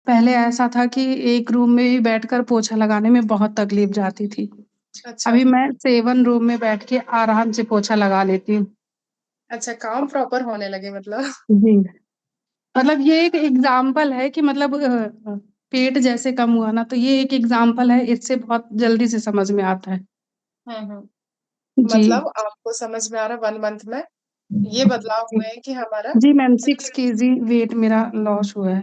पहले ऐसा था कि एक रूम में ही बैठकर पोछा लगाने में बहुत तकलीफ जाती थी। अच्छा, अभी मैं 7 रूम में बैठ के आराम से पोछा लगा लेती हूँ। अच्छा काम प्रॉपर होने लगे मतलब। जी। मतलब ये एक एग्ज़ाम्पल है कि मतलब पेट जैसे कम हुआ ना, तो ये एक एग्ज़ाम्पल है, इससे बहुत जल्दी से समझ में आता है। हुँ, हुँ। जी। मतलब आपको समझ में आ रहा है 1 मंथ में ये बदलाव जी। हुए हैं कि हमारा जी मैम, 6 देखिए केजी वेट मेरा लॉस हुआ है।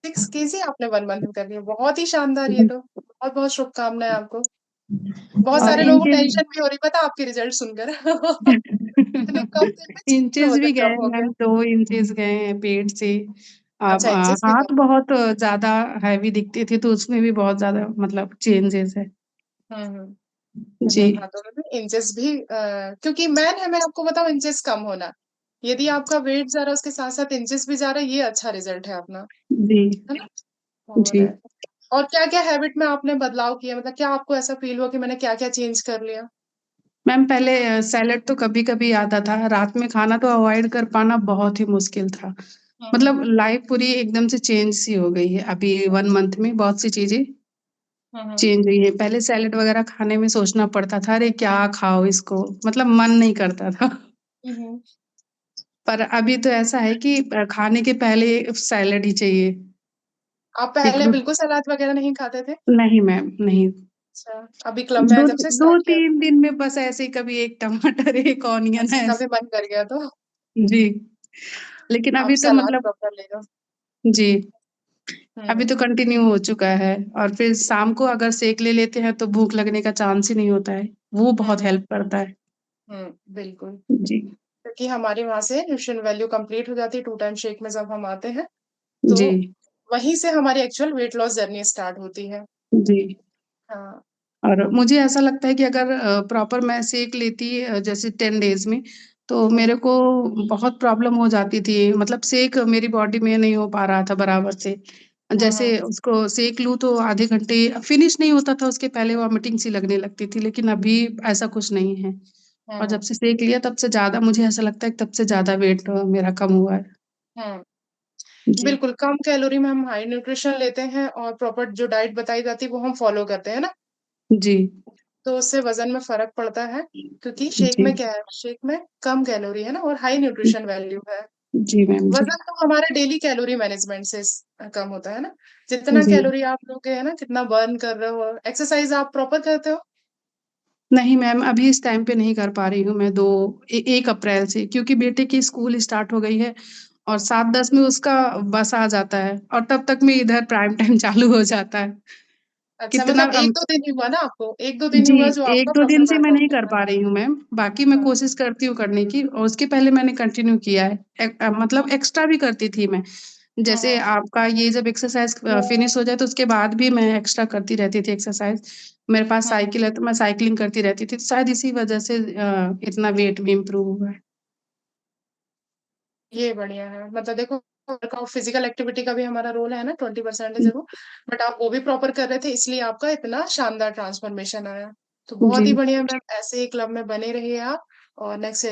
6 केजी आपने 1 मंथ में कर लिया। बहुत ही शानदार ये जी। तो। बहुत-बहुत शुभकामनाएँ आपको। बहुत और सारे लोगों को इंचेज़ टेंशन भी हो रही पता है आपके रिज़ल्ट सुनकर। इतने कम दिन में 6 किलो इंचेज़ भी वज़न गए कम हैं हो गया। मैम, 2 इंचेज़ गए हैं पेट से। अब अच्छा इंचेस भी हाथ कम हुए। बहुत ज़्यादा हेवी दिखते थे, तो उसमें भी बहुत ज़्यादा मतलब चेंजेज़ है। हुँ, हुँ। जी। चलिए हाथों में भी इंचेस भी क्योंकि मेन है मैं आपको बताऊँ इंचेस कम होना। यदि आपका वेट जा रहा है उसके साथ-साथ इंचेस भी जा रहा है, ये अच्छा रिज़ल्ट है अपना, जी। है ना? जी। और क्या-क्या हैबिट में आपने बदलाव किया? मतलब क्या आपको ऐसा फ़ील हुआ कि मैंने क्या-क्या चेंज कर लिया? मैम पहले सैलेड तो कभी-कभी आता था, रात में खाना तो अवॉइड कर पाना बहुत ही मुश्किल था। हुँ, हुँ। मतलब लाइफ़ पूरी एकदम से चेंज सी हो गई है, अभी 1 मंथ में बहुत सी चीज़ें हुँ, हुँ। चेंज हुई है। पहले सैलेड वगैरह खाने में सोचना पड़ता था, अरे क्या खाओ इसको? मतलब मन नहीं करता था। हुँ, हुँ। पर अभी तो ऐसा है कि खाने के पहले सैलेड ही चाहिए। आप एक पहले रो बिल्कुल सलाद वग़ैरह नहीं खाते थे? नहीं मैम, नहीं। अच्छा, अभी क्लब में जब से स्टार्ट किया 2-3 दिन में बस ऐसे ही कभी एक टमाटर, एक ऑनियन अच्छा कभी ऐसे मन कर गया तो जी। लेकिन आप अभी तो सलाद मतलब प्रॉपर ले लो। जी, अभी हुँ, तो कंटिन्यू हो चुका है और फिर शाम को अगर शेक ले लेते हैं तो भूख लगने का चांस ही नहीं होता है। वो हुँ, बहुत हुँ, हेल्प करता है। बिल्कुल। जी। क्योंकि हमारे वहाँ से न्यूट्रिशन वैल्यू कंप्लीट हो जाती है 2 टाइम शेक में जब हम आते हैं, तो जी। वहीं से हमारी actual weight loss journey start होती है। जी। हाँ। और मुझे ऐसा लगता है कि अगर प्रॉपर मैं सेक लेती जैसे 10 डेज़ में, तो हुँ, मेरे हुँ, को बहुत प्रॉब्लम हो जाती थी। मतलब सेक मेरी बॉडी में नहीं हो पा रहा था बराबर से। हुँ, जैसे हुँ, उसको सेक लूँ तो आधे घंटे फिनिश नहीं होता था, उसके पहले वॉमिटिंग सी लगने लगती थी, लेकिन अभी ऐसा कुछ नहीं है। हुँ, और जब हुँ, से सेक लिया तब से ज़्यादा मुझे ऐसा लगता है कि तब से ज़्यादा वेट मेरा कम हुआ है। हुँ। जी। बिल्कुल, कम कैलोरी में हम हाई न्यूट्रिशन लेते हैं और प्रॉपर जो डाइट बताई जाती है वो हम फॉलो करते हैं ना, जी। तो उससे वज़न में फ़र्क पड़ता है, क्योंकि शेक जी। में क्या है, शेक में कम कैलोरी है ना और हाई न्यूट्रिशन वैल्यू है। जी मैम, जी। वज़न तो हमारा डेली कैलोरी मैनेजमेंट से कम होता है ना, जितना जी। कैलोरी आप लोगे है ना, कितना बर्न कर रहे हो, एक्सरसाइज़ आप प्रॉपर करते हो? नहीं मैम, अभी इस टाइम पे नहीं कर पा रही हूँ मैं 1 अप्रैल से क्योंकि बेटे की स्कूल स्टार्ट हो गई है और हुँ। 7-10 में उसका बस आ जाता है और तब तक में इधर प्राइम टाइम चालू हो जाता है। अच्छा कितना मतलब 1-2 दिन ही हुआ ना आपको? 1-2 दिन ही जी, हुआ जो आपका 1-2 दिन प्रॉपर से मैं नहीं वर्कआउट कर नहीं हुआ। पा रही हूँ मैम, बाकी मैं हाँ, कोशिश करती हूँ करने की और उसके पहले मैंने कंटिन्यू किया है। मतलब एक्स्ट्रा भी करती थी मैं। हाँ, जैसे हाँ। आपका ये जब एक्सरसाइज़ फिनिश हो जाए तो उसके बाद भी मैं एक्स्ट्रा करती रहती थी एक्सरसाइज़। मेरे पास हुँ, हुँ। साइकिल है तो मैं साइक्लिंग करती रहती थी, तो शायद इसी वजह से इतना वेट भी इम्प्रूव हुआ है। ये बढ़िया है। मतलब देखो वर्कआउट फिज़िकल एक्टिविटी का भी हमारा रोल है ना 20% है ज़रूर, बट आप वो भी प्रॉपर कर रहे थे इसलिए आपका इतना शानदार ट्रांसफॉर्मेशन आया। तो बहुत जी। ही बढ़िया मैम ऐसे ही क्लब में बने रहिए आप और नेक्स्ट